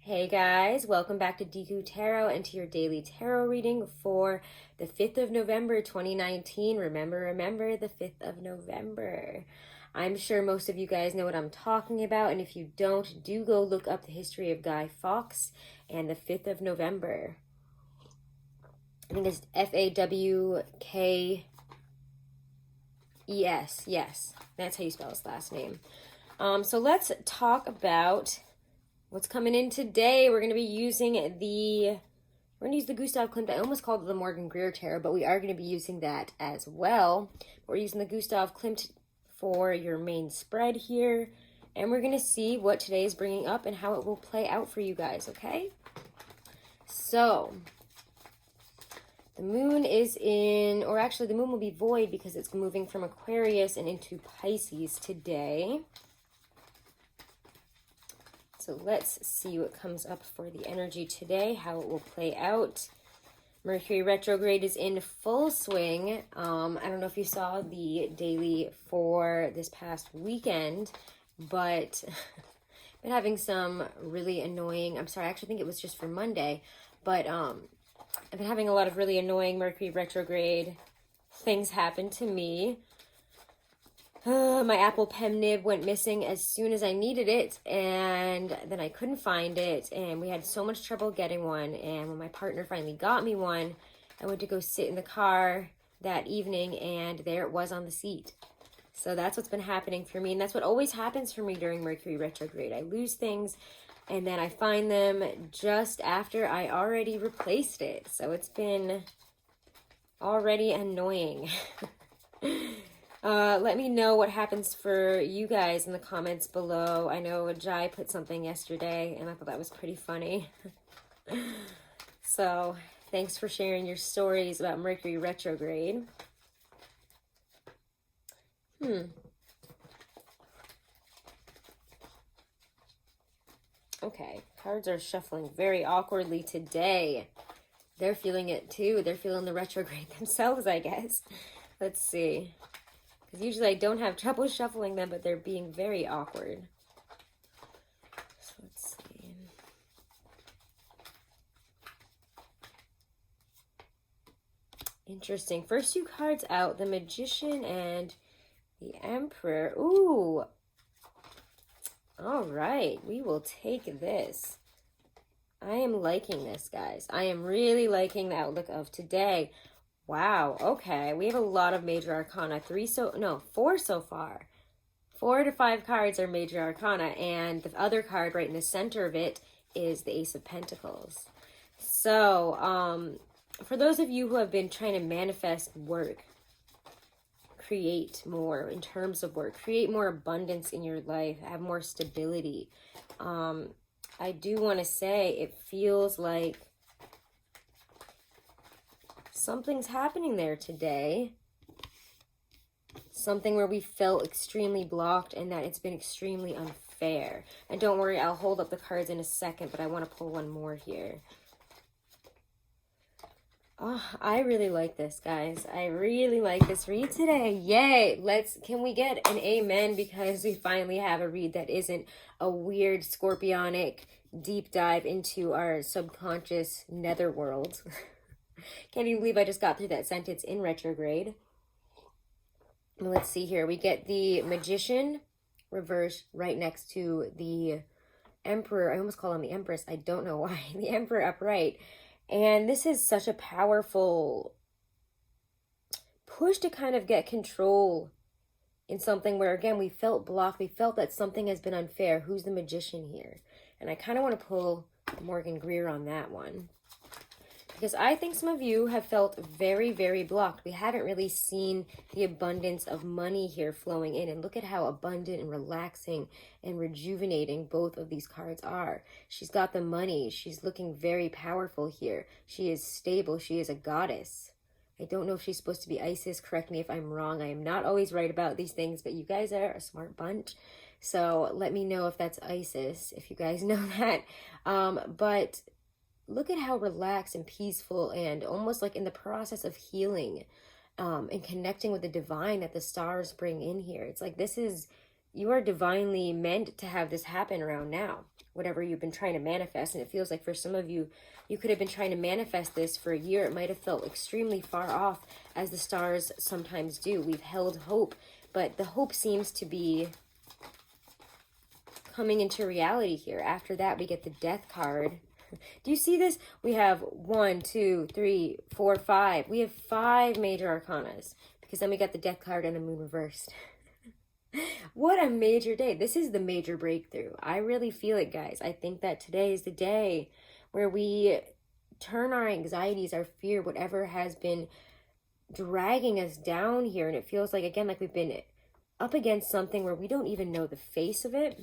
Hey guys, welcome back to Deku Tarot and to your daily tarot reading for the 5th of November 2019. Remember the 5th of November. I'm sure most of you guys know what I'm talking about, and if you don't, do go look up the history of Guy Fawkes and the 5th of November. I think it's Fawkes. Yes, that's how you spell his last name. So let's talk about what's coming in today. We're going to use the Gustav Klimt. I almost called it the Morgan Greer Tarot, but we are going to be using that as well. We're using the Gustav Klimt for your main spread here, and we're going to see what today is bringing up and how it will play out for you guys, okay? So, the moon is in, or actually the moon will be void because it's moving from Aquarius and into Pisces today. So let's see what comes up for the energy today, how it will play out. Mercury retrograde is in full swing. I don't know if you saw the daily for this past weekend, but I've been having some really annoying, I actually think it was just for Monday, but I've been having a lot of really annoying Mercury retrograde things happen to me. My Apple Pen nib went missing as soon as I needed it, and then I couldn't find it, and we had so much trouble getting one. And when my partner finally got me one, I went to go sit in the car that evening, and there it was on the seat. So that's what's been happening for me, and that's what always happens for me during Mercury retrograde. I lose things, and then I find them just after I already replaced it. So it's been already annoying. Let me know what happens for you guys in the comments below. I know Jai put something yesterday, and I thought that was pretty funny. So, thanks for sharing your stories about Mercury retrograde. Okay, cards are shuffling very awkwardly today. They're feeling it too. They're feeling the retrograde themselves, I guess. Let's see. Because usually I don't have trouble shuffling them, but they're being very awkward. So let's see. Interesting. First two cards out, the Magician and the Emperor. Ooh. All right. We will take this. I am liking this, guys. I am really liking the outlook of today. Wow, okay. We have a lot of major arcana. 4 so far. 4 to 5 cards are major arcana, and the other card right in the center of it is the Ace of Pentacles. So, for those of you who have been trying to manifest work, create more in terms of work, create more abundance in your life, have more stability, I do want to say it feels like something's happening there today. Something where we felt extremely blocked and that it's been extremely unfair. And don't worry, I'll hold up the cards in a second, but I want to pull one more here. Oh, I really like this, guys. I really like this read today. Yay! Can we get an amen, because we finally have a read that isn't a weird scorpionic deep dive into our subconscious netherworld. Can't even believe I just got through that sentence in retrograde. Let's see here. We get the Magician reversed right next to the Emperor. I almost call him the Empress. I don't know why. The Emperor upright. And this is such a powerful push to kind of get control in something where, again, we felt blocked. We felt that something has been unfair. Who's the Magician here? And I kind of want to pull Morgan Greer on that one, because I think some of you have felt very, very blocked. We haven't really seen the abundance of money here flowing in. And look at how abundant and relaxing and rejuvenating both of these cards are. She's got the money. She's looking very powerful here. She is stable. She is a goddess. I don't know if she's supposed to be Isis. Correct me if I'm wrong. I am not always right about these things, but you guys are a smart bunch. So let me know if that's Isis, if you guys know that. But look at how relaxed and peaceful and almost like in the process of healing and connecting with the divine that the stars bring in here. It's like this is you are divinely meant to have this happen around now, whatever you've been trying to manifest. And it feels like for some of you, you could have been trying to manifest this for a year. It might have felt extremely far off, as the stars sometimes do. We've held hope, but the hope seems to be coming into reality here. After that, we get the Death card. Do you see this? We have 1, 2, 3, 4, 5. We have 5 major arcanas, because then we got the Death card and the Moon reversed. What a major day. This is the major breakthrough. I really feel it, guys. I think that today is the day where we turn our anxieties, our fear, whatever has been dragging us down here. And it feels like, again, like we've been up against something where we don't even know the face of it.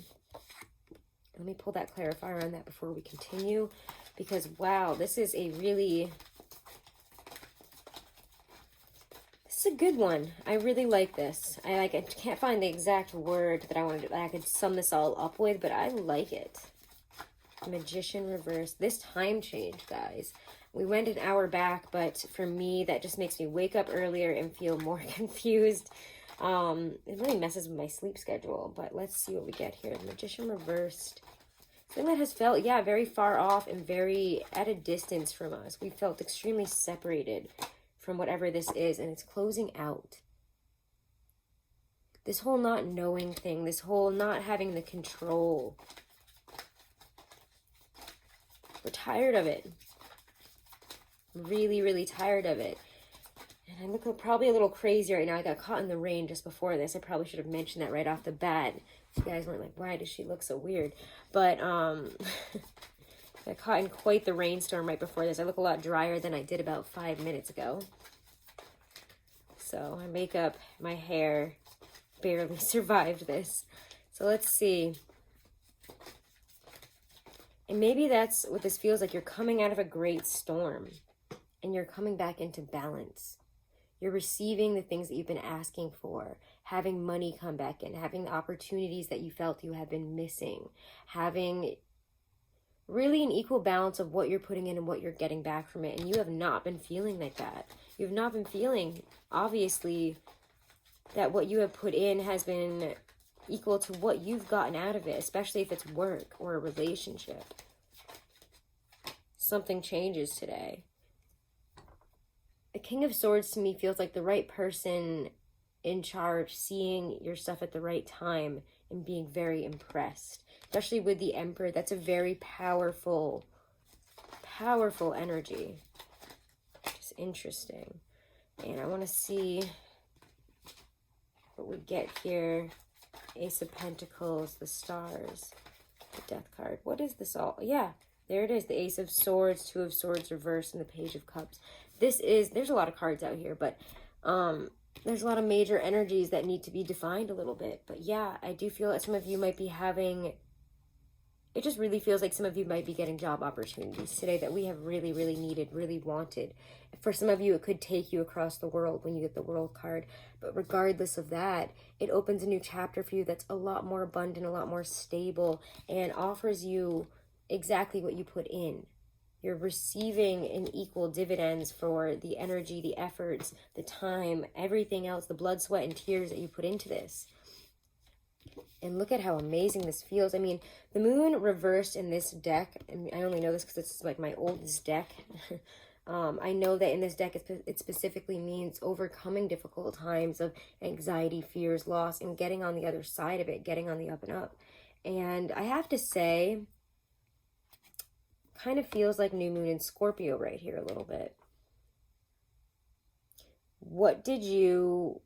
Let me pull that clarifier on that before we continue, because wow, this is a really, this is a good one. I really like this. I can't find the exact word that I wanted that I could sum this all up with, but I like it. Magician reverse. This time change, guys. We went an hour back, but for me, that just makes me wake up earlier and feel more confused. It really messes with my sleep schedule, but let's see what we get here. The Magician reversed. Something that has felt, yeah, very far off and very at a distance from us. We felt extremely separated from whatever this is, and it's closing out. This whole not knowing thing, this whole not having the control. We're tired of it. Really, really tired of it. And I look probably a little crazy right now. I got caught in the rain just before this. I probably should have mentioned that right off the bat. You guys weren't like, why does she look so weird? But I got caught in quite the rainstorm right before this. I look a lot drier than I did about 5 minutes ago. So my makeup, my hair barely survived this. So let's see. And maybe that's what this feels like. You're coming out of a great storm and you're coming back into balance. You're receiving the things that you've been asking for, having money come back in, having the opportunities that you felt you have been missing, having really an equal balance of what you're putting in and what you're getting back from it. And you have not been feeling like that. You've not been feeling, obviously, that what you have put in has been equal to what you've gotten out of it, especially if it's work or a relationship. Something changes today. The King of Swords to me feels like the right person in charge, seeing your stuff at the right time and being very impressed. Especially with the Emperor, that's a very powerful, powerful energy. It's interesting. And I want to see what we get here. Ace of Pentacles, the Stars, the Death card. What is this all? Yeah, there it is. The Ace of Swords, Two of Swords reversed, and the Page of Cups. This is, there's a lot of cards out here, but there's a lot of major energies that need to be defined a little bit. But yeah, I do feel that some of you might be having, it just really feels like some of you might be getting job opportunities today that we have really, really needed, really wanted. For some of you, it could take you across the world when you get the World card. But regardless of that, it opens a new chapter for you that's a lot more abundant, a lot more stable, and offers you exactly what you put in. You're receiving an equal dividends for the energy, the efforts, the time, everything else, the blood, sweat, and tears that you put into this. And look at how amazing this feels. I mean, the Moon reversed in this deck, and I only know this because it's like my oldest deck. I know that in this deck, it specifically means overcoming difficult times of anxiety, fears, loss, and getting on the other side of it, getting on the up and up. And I have to say, kind of feels like New Moon in Scorpio right here a little bit. What did you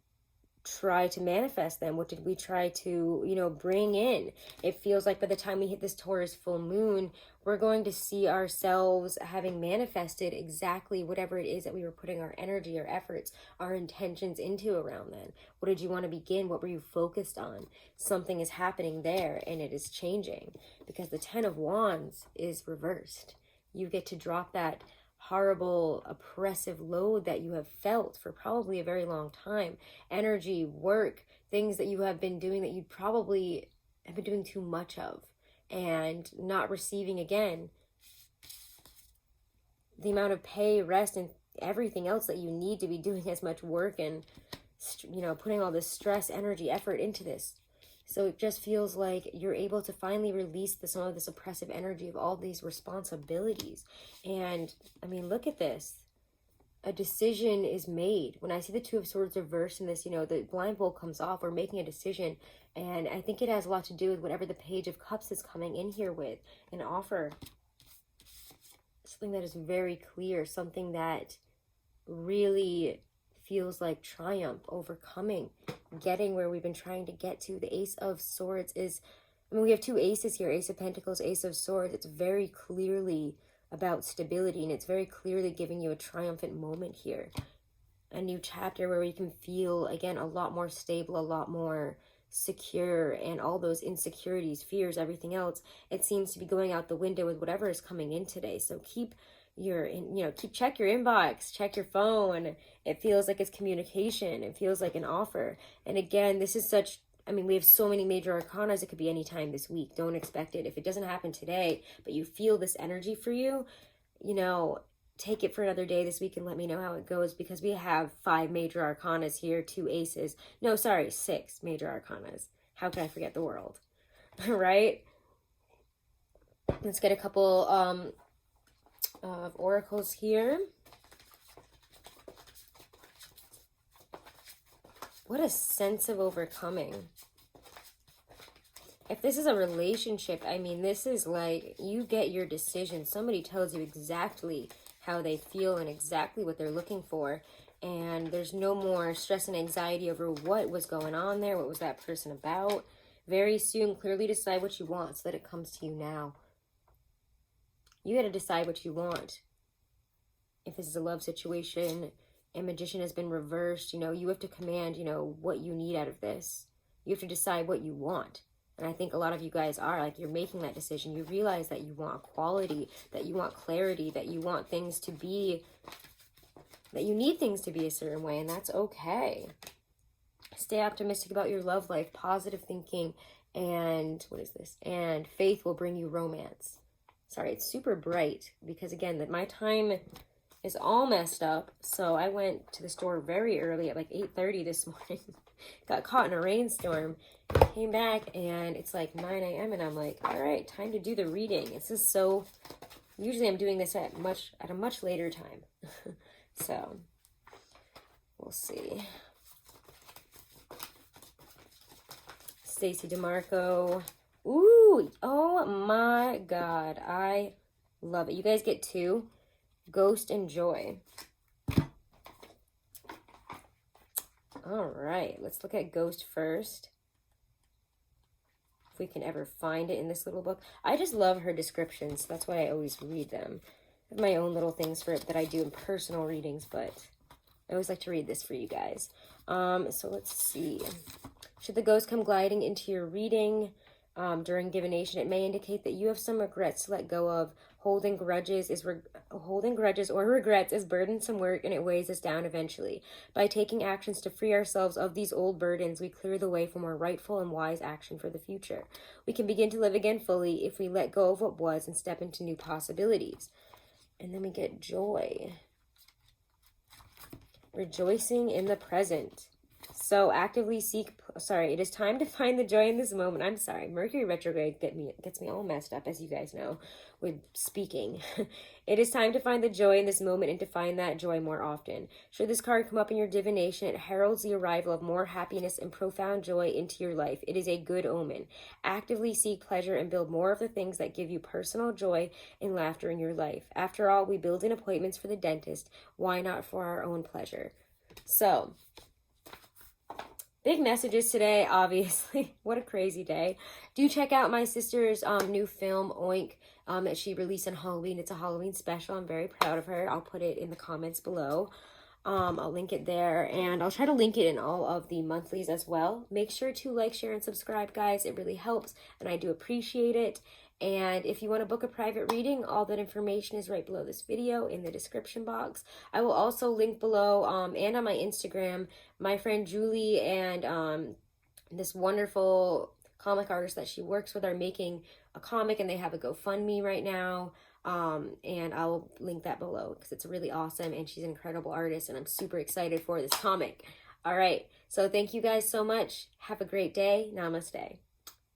try to manifest then? What did we try to, you know, bring in? It feels like by the time we hit this Taurus full moon, we're going to see ourselves having manifested exactly whatever it is that we were putting our energy, our efforts, our intentions into around then. What did you want to begin? What were you focused on? Something is happening there and it is changing because the Ten of Wands is reversed. You get to drop that horrible, oppressive load that you have felt for probably a very long time. Energy, work, things that you have been doing that you probably have been doing too much of and not receiving again the amount of pay, rest, and everything else that you need to be doing as much work and, you know, putting all this stress, energy, effort into this. So it just feels like you're able to finally release some of this oppressive energy of all these responsibilities. And I mean, look at this. A decision is made. When I see the Two of Swords reversed in this, you know, the blindfold comes off. We're making a decision. And I think it has a lot to do with whatever the Page of Cups is coming in here with. An offer. Something that is very clear. Something that really feels like triumph, overcoming, getting where we've been trying to get to. The Ace of Swords is, I mean, we have two aces here. Ace of Pentacles, Ace of Swords. It's very clearly about stability, and it's very clearly giving you a triumphant moment here. A new chapter where we can feel, again, a lot more stable, a lot more secure, and all those insecurities, fears, everything else, it seems to be going out the window with whatever is coming in today. So keep check your inbox, check your phone. It feels like it's communication. It feels like an offer. And again, this is such, I mean, we have so many major arcanas. It could be any time this week. Don't expect it. If it doesn't happen today, but you feel this energy for you, you know, take it for another day this week and let me know how it goes, because we have 5 major arcanas here, 2 aces. No, sorry, 6 major arcanas. How can I forget the world? Right? Let's get a couple of oracles here. What a sense of overcoming. If this is a relationship, I mean, this is like you get your decision. Somebody tells you exactly how they feel and exactly what they're looking for. And there's no more stress and anxiety over what was going on there. What was that person about? Very soon, clearly decide what you want so that it comes to you now. You got to decide what you want. If this is a love situation and Magician has been reversed, you know, you have to command, you know, what you need out of this. You have to decide what you want. And I think a lot of you guys are, like, you're making that decision. You realize that you want quality, that you want clarity, that you want things to be, that you need things to be a certain way, and that's okay. Stay optimistic about your love life, positive thinking, and what is this? And faith will bring you romance. Sorry, it's super bright because, again, that my time is all messed up. So I went to the store very early at like 8:30 this morning. Got caught in a rainstorm. Came back and it's like 9 a.m. and I'm like, all right, time to do the reading. This is so... Usually I'm doing this at a much later time. So we'll see. Stacey DeMarco. Ooh, oh my God. I love it. You guys get 2. Ghost and Joy. All right, let's look at Ghost first. If we can ever find it in this little book. I just love her descriptions. That's why I always read them. I have my own little things for it that I do in personal readings, but I always like to read this for you guys. So let's see. Should the ghost come gliding into your reading during divination, it may indicate that you have some regrets to let go of. Holding grudges or regrets is burdensome work, and it weighs us down eventually. By taking actions to free ourselves of these old burdens, we clear the way for more rightful and wise action for the future. We can begin to live again fully if we let go of what was and step into new possibilities. And then we get Joy. Rejoicing in the present. So actively seek, sorry, it is time to find the joy in this moment. I'm sorry, Mercury retrograde gets me all messed up, as you guys know, with speaking. It is time to find the joy in this moment and to find that joy more often. Should this card come up in your divination, it heralds the arrival of more happiness and profound joy into your life. It is a good omen. Actively seek pleasure and build more of the things that give you personal joy and laughter in your life. After all, we build in appointments for the dentist. Why not for our own pleasure? So... big messages today, obviously. What a crazy day. Do check out my sister's new film, Oink, that she released on Halloween. It's a Halloween special. I'm very proud of her. I'll put it in the comments below. I'll link it there, and I'll try to link it in all of the monthlies as well. Make sure to like, share, and subscribe, guys. It really helps, and I do appreciate it. And if you want to book a private reading, all that information is right below this video in the description box. I will also link below and on my Instagram, my friend Julie and this wonderful comic artist that she works with are making a comic, and they have a GoFundMe right now. And I'll link that below because it's really awesome, and she's an incredible artist, and I'm super excited for this comic. All right. So thank you guys so much. Have a great day. Namaste.